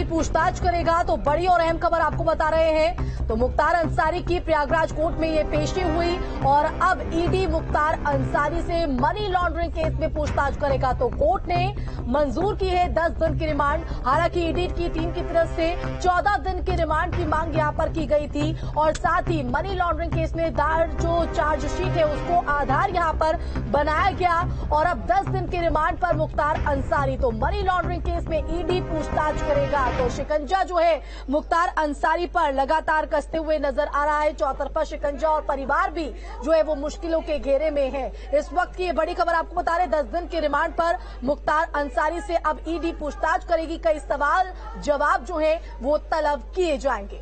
ED पूछताछ करेगा। तो बड़ी और अहम खबर आपको बता रहे हैं। तो मुख्तार अंसारी की प्रयागराज कोर्ट में ये पेशी हुई और अब ईडी मुख्तार अंसारी से मनी लॉन्ड्रिंग केस में पूछताछ करेगा। तो कोर्ट ने मंजूर की है 10 दिन की रिमांड। हालांकि ईडी की टीम की तरफ से 14 दिन की रिमांड की मांग यहां पर की गई थी और साथ ही मनी लॉन्ड्रिंग केस में दायर जो चार्जशीट है उसको आधार यहां पर बनाया गया और अब 10 दिन की रिमांड पर मुख्तार अंसारी। तो मनी लॉन्ड्रिंग केस में ईडी पूछताछ करेगा। तो शिकंजा जो है मुख्तार अंसारी पर लगातार कसते हुए नजर आ रहा है। चौतरफा शिकंजा और परिवार भी जो है वो मुश्किलों के घेरे में है। इस वक्त की ये बड़ी खबर आपको बता रहे 10 दिन की रिमांड पर मुख्तार अंसारी से अब ईडी पूछताछ करेगी। कई सवाल जवाब जो है वो तलब किए जाएंगे।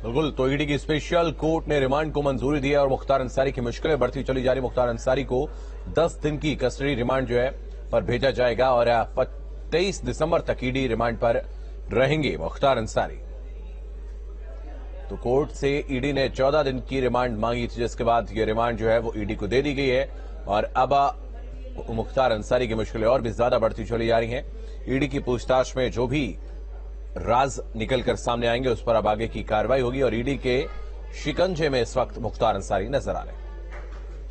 बिल्कुल, तो ईडी की स्पेशल कोर्ट ने रिमांड को मंजूरी दी है और मुख्तार अंसारी की मुश्किलें बढ़ती चली जा रही। मुख्तार अंसारी को 10 दिन की कस्टडी रिमांड जो है पर भेजा जाएगा और 23 दिसंबर तक ईडी रिमांड पर रहेंगे मुख्तार अंसारी। तो कोर्ट से ईडी ने 14 दिन की रिमांड मांगी थी, जिसके बाद ये रिमांड जो है वो ईडी को दे दी गई है और अब मुख्तार अंसारी की मुश्किलें और भी ज्यादा बढ़ती चली जा रही हैं। ईडी की पूछताछ में जो भी राज निकलकर सामने आएंगे उस पर अब आगे की कार्रवाई होगी और ईडी के शिकंजे में इस वक्त मुख्तार अंसारी नजर आ रहे हैं।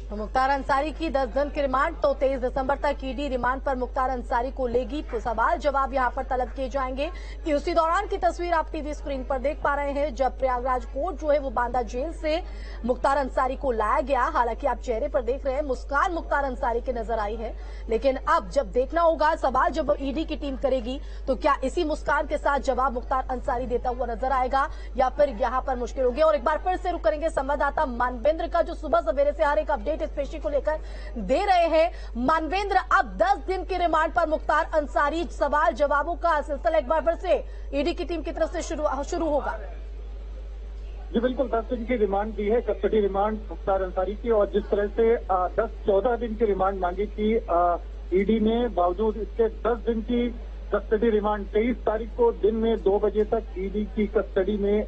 तो मुख्तार अंसारी की 10 दिन की रिमांड। तो 23 दिसंबर तक ईडी रिमांड पर मुख्तार अंसारी को लेगी। सवाल जवाब यहां पर तलब किए जाएंगे कि उसी दौरान की तस्वीर आप टीवी स्क्रीन पर देख पा रहे हैं जब प्रयागराज कोर्ट जो है वो बांदा जेल से मुख्तार अंसारी को लाया गया। हालांकि आप चेहरे पर देख रहे हैं मुस्कान मुख्तार अंसारी की नजर आई है, लेकिन अब जब देखना होगा सवाल जब ईडी की टीम करेगी तो क्या इसी मुस्कान के साथ जवाब मुख्तार अंसारी देता हुआ नजर आएगा या फिर यहां पर मुश्किल होगी। और एक बार फिर से रुक करेंगे संवाददाता मानवेंद्र का, जो सुबह सवेरे से हर एक अपडेट इस पेशी को लेकर दे रहे हैं। मानवेंद्र, अब 10 दिन की रिमांड पर मुख्तार अंसारी, सवाल जवाबों का सिलसिला एक बार फिर से ईडी की टीम की तरफ से शुरू होगा। जी बिल्कुल, 10 दिन की रिमांड दी है, कस्टडी रिमांड मुख्तार अंसारी की। और जिस तरह से 14 दिन की रिमांड मांगी थी ईडी ने, बावजूद इसके 10 दिन की कस्टडी रिमांड 23 तारीख को दिन में 2 बजे तक ईडी की कस्टडी में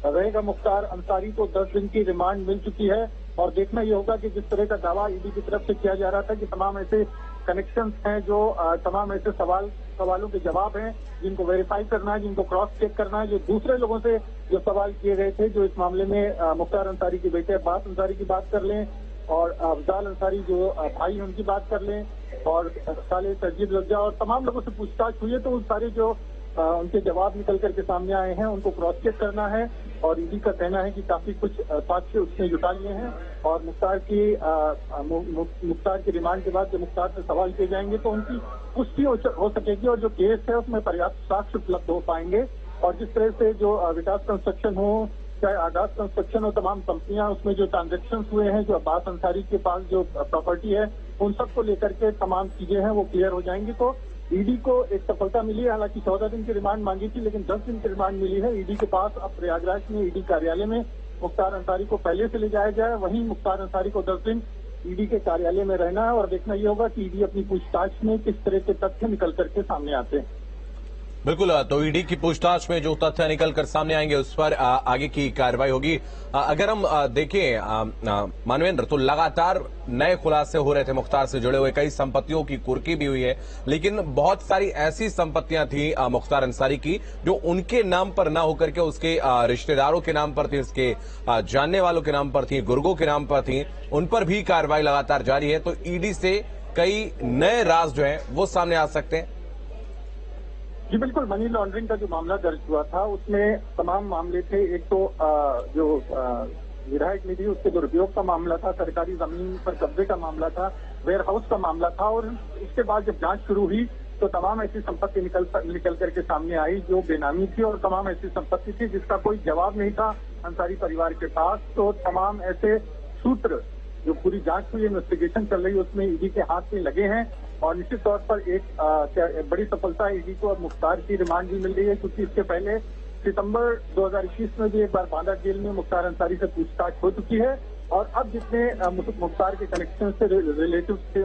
रहेगा मुख्तार अंसारी को 10 दिन की रिमांड मिल चुकी है। और देखना ये होगा कि जिस तरह का दावा ईडी की तरफ से किया जा रहा था कि तमाम ऐसे कनेक्शंस हैं जो तमाम ऐसे सवालों के जवाब हैं जिनको वेरीफाई करना है, जिनको क्रॉस चेक करना है, जो दूसरे लोगों से जो सवाल किए गए थे, जो इस मामले में मुख्तार अंसारी के बेटे अब्बास अंसारी की बात कर लें और अफजाल अंसारी जो भाई हैं उनकी बात कर लें और साले तजीब लज्जा और तमाम लोगों से पूछताछ हुई है, तो उन सारे जो उनके जवाब निकल करके सामने आए हैं उनको क्रॉस चेक करना है। और ईडी का कहना है कि काफी कुछ साक्ष्य उसने जुटा लिए हैं और मुख्तार की रिमांड के बाद जब मुख्तार से सवाल किए जाएंगे तो उनकी पुष्टि हो सकेगी और जो केस है उसमें पर्याप्त साक्ष्य उपलब्ध हो पाएंगे। और जिस तरह से जो विकास कंस्ट्रक्शन हो, चाहे आगाज कंस्ट्रक्शन हो, तमाम कंपनियां उसमें जो ट्रांजेक्शन हुए हैं, जो अब्बास अंसारी के पास जो प्रॉपर्टी है, उन सबको लेकर के तमाम चीजें हैं वो क्लियर हो जाएंगी। तो ईडी को एक सफलता मिली है। हालांकि 14 दिन की रिमांड मांगी थी लेकिन 10 दिन की रिमांड मिली है ईडी के पास। अब प्रयागराज में ईडी कार्यालय में मुख्तार अंसारी को पहले से ले जाया जाए, वहीं मुख्तार अंसारी को 10 दिन ईडी के कार्यालय में रहना है और देखना ये होगा कि ईडी अपनी पूछताछ में किस तरह के तथ्य निकल करके सामने आते हैं। बिल्कुल, तो ईडी की पूछताछ में जो तथ्य निकल कर सामने आएंगे उस पर आगे की कार्रवाई होगी। अगर हम देखें मानवेंद्र, तो लगातार नए खुलासे हो रहे थे मुख्तार से जुड़े हुए, कई संपत्तियों की कुर्की भी हुई है, लेकिन बहुत सारी ऐसी संपत्तियां थी मुख्तार अंसारी की जो उनके नाम पर ना होकर के उसके रिश्तेदारों के नाम पर थी, उसके जानने वालों के नाम पर थी, गुर्गों के नाम पर थी, उन पर भी कार्रवाई लगातार जारी है। तो ईडी से कई नए राज जो है वो सामने आ सकते हैं। जी बिल्कुल, मनी लॉन्ड्रिंग का जो मामला दर्ज हुआ था उसमें तमाम मामले थे। एक तो जो विधायक निधि उसके दुरुपयोग का मामला था, सरकारी जमीन पर कब्जे का मामला था, वेयर हाउस का मामला था और उसके बाद जब जांच शुरू हुई तो तमाम ऐसी संपत्ति निकल करके सामने आई जो बेनामी थी और तमाम ऐसी संपत्ति थी जिसका कोई जवाब नहीं था अंसारी परिवार के पास। तो तमाम ऐसे सूत्र जो पूरी जांच हुई, इन्वेस्टिगेशन चल रही है, उसमें ईडी के हाथ में लगे हैं और निश्चित तौर पर एक बड़ी सफलता है ईडी को। अब मुख्तार की रिमांड भी मिल रही है क्योंकि इसके पहले सितंबर 2021 में भी एक बार बांदा जेल में मुख्तार अंसारी से पूछताछ हो चुकी है और अब जितने मुख्तार के कनेक्शन से रिलेटिव थे